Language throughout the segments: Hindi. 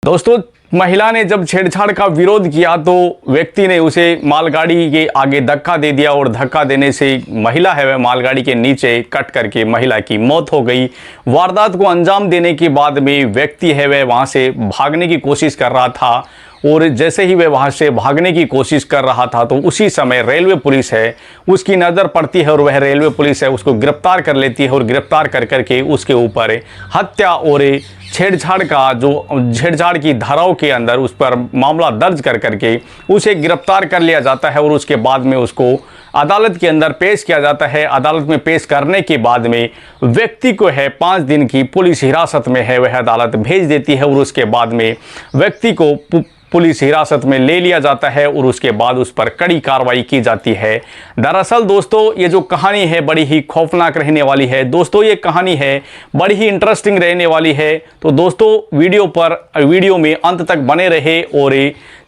दोस्तों, महिला ने जब छेड़छाड़ का विरोध किया तो व्यक्ति ने उसे मालगाड़ी के आगे धक्का दे दिया और धक्का देने से महिला है वह मालगाड़ी के नीचे कट करके महिला की मौत हो गई। वारदात को अंजाम देने के बाद में व्यक्ति है वह वहां से भागने की कोशिश कर रहा था और जैसे ही वह वहां से भागने की कोशिश कर रहा था तो उसी समय रेलवे पुलिस है उसकी नज़र पड़ती है और वह रेलवे पुलिस है उसको गिरफ्तार कर लेती है और गिरफ्तार कर करके उसके ऊपर हत्या और छेड़छाड़ की धाराओं के अंदर उस पर मामला दर्ज कर करके उसे गिरफ्तार कर लिया जाता है और उसके बाद में उसको अदालत के अंदर पेश किया जाता है। अदालत में पेश करने के बाद में व्यक्ति को है 5 दिन की पुलिस हिरासत में है वह अदालत भेज देती है और उसके बाद में व्यक्ति को पुलिस हिरासत में ले लिया जाता है और उसके बाद उस पर कड़ी कार्रवाई की जाती है। दरअसल दोस्तों, ये जो कहानी है बड़ी ही खौफनाक रहने वाली है। दोस्तों, ये कहानी है बड़ी ही इंटरेस्टिंग रहने वाली है। तो दोस्तों, वीडियो में अंत तक बने रहे और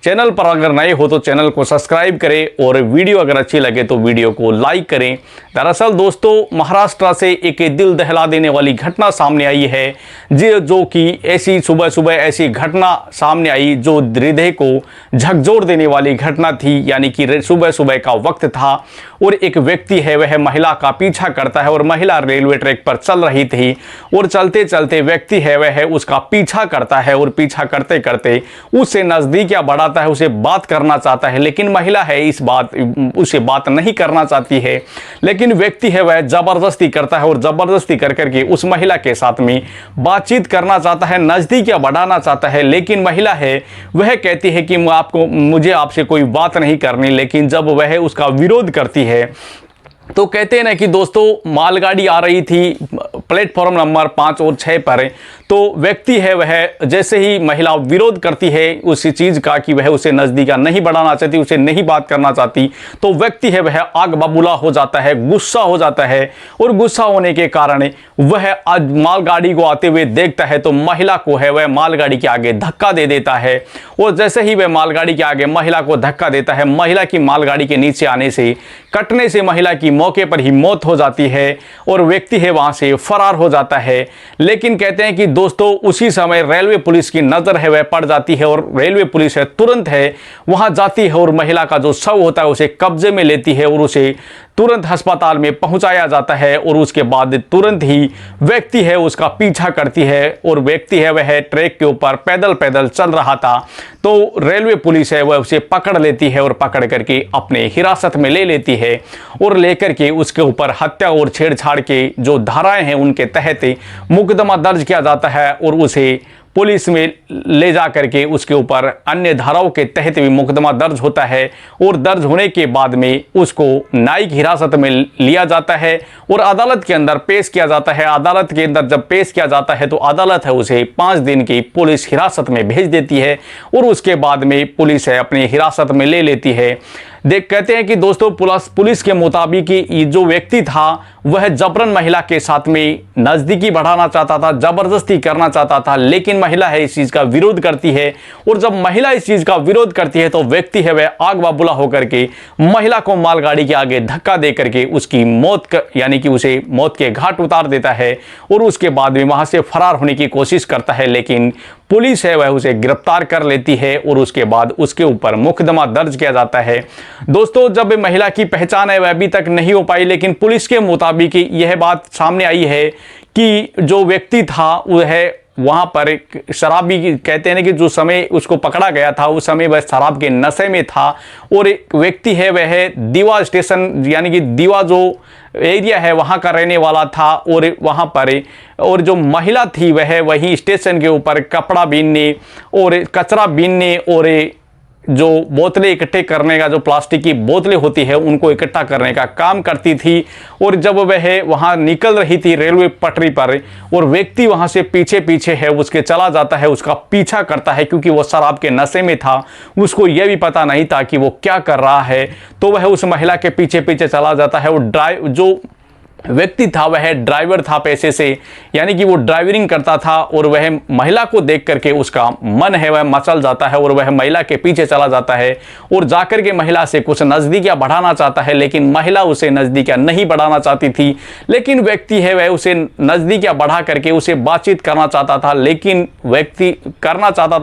चैनल पर अगर नए हो तो चैनल को सब्सक्राइब करें और वीडियो अगर अच्छी लगे तो वीडियो को लाइक करें। दरअसल दोस्तों, महाराष्ट्र से एक दिल दहला देने वाली घटना सामने आई है जो कि ऐसी सुबह ऐसी घटना सामने आई जो हृदय को झकझोर देने वाली घटना थी। यानी कि सुबह का वक्त था और एक व्यक्ति है वह महिला का पीछा करता है और महिला रेलवे ट्रैक पर चल रही थी और चलते चलते व्यक्ति है वह उसका पीछा करता है और पीछा करते करते उससे नज़दीकियां बढ़ाता है, उसे बात करना चाहता है, लेकिन महिला है उसे बात नहीं करना चाहती है। लेकिन व्यक्ति है वह ज़बरदस्ती करता है और ज़बरदस्ती कर करके उस महिला के साथ में बातचीत करना चाहता है, नज़दीकियां बढ़ाना चाहता है। लेकिन महिला है वह कहती है कि मुझे आपसे कोई बात नहीं करनी। लेकिन जब वह उसका विरोध करती है तो कहते हैं ना कि दोस्तों, मालगाड़ी आ रही थी प्लेटफॉर्म नंबर 5 और 6 पर, तो व्यक्ति है वह जैसे ही महिला विरोध करती है उसी चीज़ का कि वह उसे नज़दीकियां नहीं बढ़ाना चाहती, उसे नहीं बात करना चाहती, तो व्यक्ति है वह आग बबूला हो जाता है, गुस्सा हो जाता है और गुस्सा होने के कारण वह आज मालगाड़ी को आते हुए देखता है तो महिला को है वह मालगाड़ी के आगे धक्का दे देता है। और जैसे ही वह मालगाड़ी के आगे महिला को धक्का देता है, महिला की मालगाड़ी के नीचे आने से कटने से महिला की मौके पर ही मौत हो जाती है और व्यक्ति है वहां से फरार हो जाता है। लेकिन कहते हैं कि दोस्तों, उसी समय रेलवे पुलिस की नज़र है वह पड़ जाती है और रेलवे पुलिस है तुरंत है वहां जाती है और महिला का जो शव होता है उसे कब्जे में लेती है और उसे तुरंत अस्पताल में पहुंचाया जाता है और उसके बाद तुरंत ही व्यक्ति है उसका पीछा करती है और व्यक्ति है वह ट्रैक के ऊपर पैदल पैदल चल रहा था तो रेलवे पुलिस है वह उसे पकड़ लेती है और पकड़ करके अपने हिरासत में ले लेती है और लेकर के उसके ऊपर हत्या और छेड़छाड़ के जो धाराएं हैं उनके तहत मुकदमा दर्ज किया जाता है और उसे पुलिस में ले जा करके उसके ऊपर अन्य धाराओं के तहत भी मुकदमा दर्ज होता है और दर्ज होने के बाद में उसको न्यायिक हिरासत में लिया जाता है और अदालत के अंदर पेश किया जाता है। अदालत के अंदर जब पेश किया जाता है तो अदालत है उसे 5 दिन की पुलिस हिरासत में भेज देती है और उसके बाद में पुलिस है अपनी हिरासत में ले लेती है। कहते हैं कि दोस्तों, पुलिस के मुताबिक ये जो व्यक्ति था वह जबरन महिला के साथ में नज़दीकी बढ़ाना चाहता था, ज़बरदस्ती करना चाहता था, लेकिन महिला है इस चीज़ का विरोध करती है और जब महिला इस चीज़ का विरोध करती है तो व्यक्ति है वह आग बबूला होकर के महिला को मालगाड़ी के आगे धक्का दे करके उसकी यानी कि उसे मौत के घाट उतार देता है और उसके बाद में वहाँ से फरार होने की कोशिश करता है। लेकिन पुलिस है वह उसे गिरफ्तार कर लेती है और उसके बाद उसके ऊपर मुकदमा दर्ज किया जाता है। दोस्तों, जब महिला की पहचान है वह अभी तक नहीं हो पाई, लेकिन पुलिस के मुताबिक यह बात सामने आई है कि जो व्यक्ति था वह वहाँ पर एक शराबी, कहते हैं कि जो समय उसको पकड़ा गया था उस समय वह शराब के नशे में था और एक व्यक्ति है वह दीवा स्टेशन यानी कि दीवा जो एरिया है वहाँ का रहने वाला था और वहाँ पर और जो महिला थी वह वही स्टेशन के ऊपर कपड़ा बीनने और कचरा बीनने और जो बोतलें इकट्ठे करने का, जो प्लास्टिक की बोतलें होती है उनको इकट्ठा करने का काम करती थी। और जब वह वहाँ निकल रही थी रेलवे पटरी पर और व्यक्ति वहाँ से पीछे पीछे है उसके चला जाता है, उसका पीछा करता है क्योंकि वो शराब के नशे में था, उसको यह भी पता नहीं था कि वो क्या कर रहा है, तो वह उस महिला के पीछे पीछे चला जाता है और जो व्यक्ति था वह ड्राइवर था पेशे से, यानी कि वो ड्राइवरिंग करता था और वह महिला को देख करके उसका मन है वह मचल जाता है और वह महिला के पीछे चला जाता है और जाकर के महिला से कुछ नज़दीकियाँ बढ़ाना चाहता है, लेकिन महिला उसे नज़दीकियाँ नहीं बढ़ाना चाहती थी। लेकिन व्यक्ति है वह उसे नज़दीकियाँ बढ़ा करके उसे बातचीत करना चाहता था,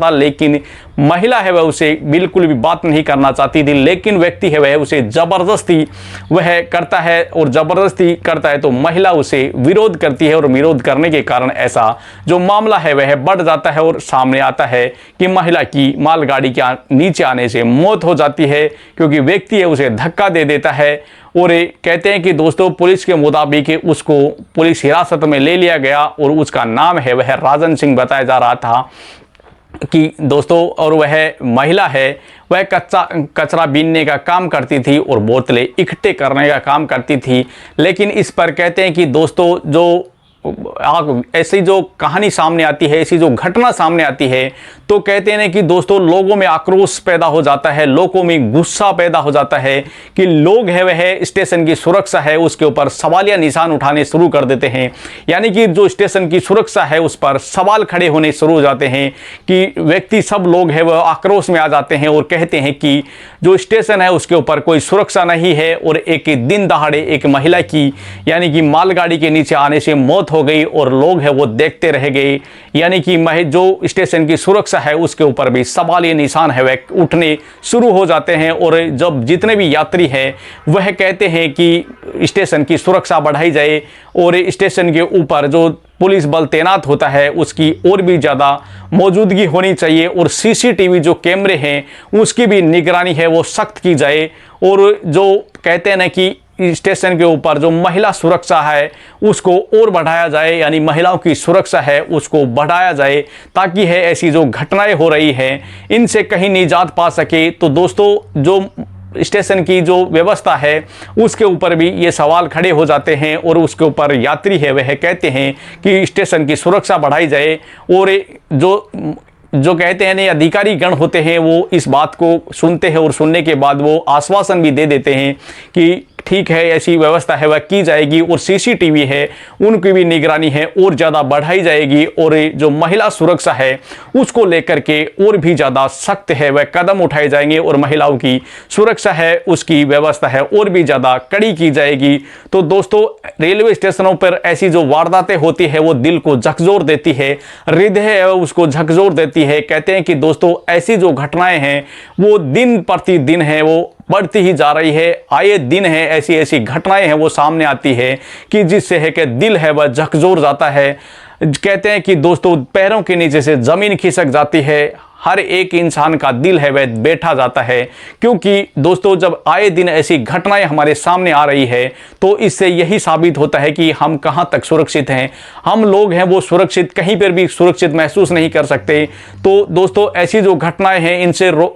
लेकिन महिला है वह उसे बिल्कुल भी बात नहीं करना चाहती थी। लेकिन व्यक्ति है वह उसे ज़बरदस्ती वह करता है और ज़बरदस्ती करता है तो महिला उसे विरोध करती है और विरोध करने के कारण ऐसा जो मामला है वह बढ़ जाता है और सामने आता है कि महिला की मालगाड़ी के नीचे आने से मौत हो जाती है, क्योंकि व्यक्ति है उसे धक्का दे देता है। और कहते हैं कि दोस्तों पुलिस के मुताबिक उसको पुलिस हिरासत में ले लिया गया और उसका नाम है वह राजन सिंह बताया जा रहा था कि दोस्तों, और वह महिला है वह कचरा बीनने का काम करती थी और बोतलें इकट्ठे करने का काम करती थी। लेकिन इस पर कहते हैं कि दोस्तों जो ऐसी जो कहानी सामने आती है, ऐसी जो घटना सामने आती है, तो कहते हैं कि दोस्तों लोगों में आक्रोश पैदा हो जाता है, लोगों में गुस्सा पैदा हो जाता है कि लोग है वह स्टेशन की सुरक्षा है उसके ऊपर सवालिया निशान उठाने शुरू कर देते हैं। यानी कि जो स्टेशन की सुरक्षा है उस पर सवाल खड़े होने शुरू हो जाते हैं कि व्यक्ति सब लोग है वह आक्रोश में आ जाते हैं और कहते हैं कि जो स्टेशन है उसके ऊपर कोई सुरक्षा नहीं है। और एक दिन दहाड़े एक महिला की यानी कि मालगाड़ी के नीचे आने से मौत हो गई और लोग है वो देखते रह गए। यानी कि जो स्टेशन की सुरक्षा है उसके ऊपर भी सवालिया निशान है वह उठने शुरू हो जाते हैं। और जब जितने भी यात्री हैं वह कहते हैं कि स्टेशन की सुरक्षा बढ़ाई जाए और स्टेशन के ऊपर जो पुलिस बल तैनात होता है उसकी और भी ज़्यादा मौजूदगी होनी चाहिए और सीसीटीवी जो कैमरे हैं उसकी भी निगरानी है वो सख्त की जाए। और जो कहते हैं ना कि स्टेशन के ऊपर जो महिला सुरक्षा है उसको और बढ़ाया जाए, यानी महिलाओं की सुरक्षा है उसको बढ़ाया जाए ताकि है ऐसी जो घटनाएं हो रही हैं इनसे कहीं निजात पा सके। तो दोस्तों जो स्टेशन की जो व्यवस्था है उसके ऊपर भी ये सवाल खड़े हो जाते हैं और उसके ऊपर यात्री है वह कहते हैं कि स्टेशन की सुरक्षा बढ़ाई जाए। और जो कहते हैं नहीं अधिकारी गण होते हैं वो इस बात को सुनते हैं और सुनने के बाद वो आश्वासन भी दे देते हैं कि ठीक है ऐसी व्यवस्था है वह की जाएगी और सीसीटीवी है उनकी भी निगरानी है और ज़्यादा बढ़ाई जाएगी। और जो महिला सुरक्षा है उसको लेकर के और भी ज़्यादा सख्त है वह कदम उठाए जाएंगे और महिलाओं की सुरक्षा है उसकी व्यवस्था है और भी ज़्यादा कड़ी की जाएगी। तो दोस्तों रेलवे स्टेशनों पर ऐसी जो वारदातें होती है वो दिल को झकझोर देती है, हृदय है उसको झकझोर देती है। कहते हैं कि दोस्तों ऐसी जो घटनाएं हैं वो दिन प्रतिदिन है वो बढ़ती ही जा रही है। आए दिन है ऐसी ऐसी घटनाएं हैं वो सामने आती है कि जिससे है कि दिल है वह झकझोर जाता है। कहते हैं कि दोस्तों पैरों के नीचे से ज़मीन खिसक जाती है, हर एक इंसान का दिल है वह बैठा जाता है। क्योंकि दोस्तों जब आए दिन ऐसी घटनाएं हमारे सामने आ रही है तो इससे यही साबित होता है कि हम कहां तक सुरक्षित हैं। हम लोग हैं वो सुरक्षित कहीं पर भी सुरक्षित महसूस नहीं कर सकते। तो दोस्तों ऐसी जो घटनाएं हैं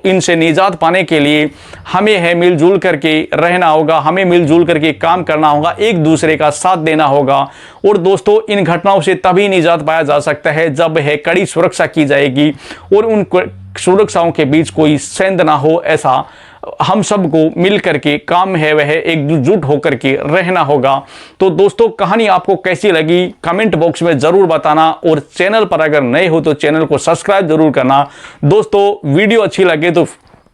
इनसे निजात पाने के लिए हमें है मिलजुल करके रहना होगा, हमें मिलजुल करके काम करना होगा, एक दूसरे का साथ देना होगा। और दोस्तों इन घटनाओं से तभी निजात पाया जा सकता है जब है कड़ी सुरक्षा की जाएगी और उन सुरक्षाओं के बीच कोई सेंध ना हो। ऐसा हम सबको मिल करके काम है वह एकजुट होकर के रहना होगा। तो दोस्तों कहानी आपको कैसी लगी कमेंट बॉक्स में ज़रूर बताना और चैनल पर अगर नए हो तो चैनल को सब्सक्राइब जरूर करना। दोस्तों वीडियो अच्छी लगे तो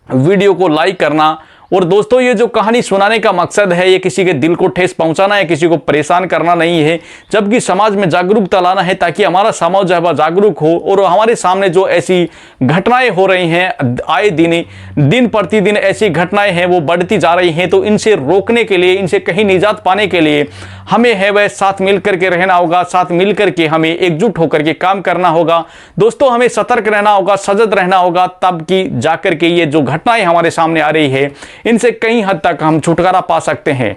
वीडियो को लाइक करना। और दोस्तों ये जो कहानी सुनाने का मकसद है ये किसी के दिल को ठेस पहुंचाना है, किसी को परेशान करना नहीं है, जबकि समाज में जागरूकता लाना है ताकि हमारा समाज जो है जागरूक हो और हमारे सामने जो ऐसी घटनाएं हो रही हैं आए दिन प्रतिदिन ऐसी घटनाएं हैं वो बढ़ती जा रही हैं। तो इनसे रोकने के लिए, इनसे कहीं निजात पाने के लिए हमें है वह साथ मिल करके रहना होगा, साथ मिल करके हमें एकजुट होकर के काम करना होगा। दोस्तों हमें सतर्क रहना होगा, सजग रहना होगा, तब कि जाकर के ये जो घटनाएं हमारे सामने आ रही है इनसे कई हद तक हम छुटकारा पा सकते हैं।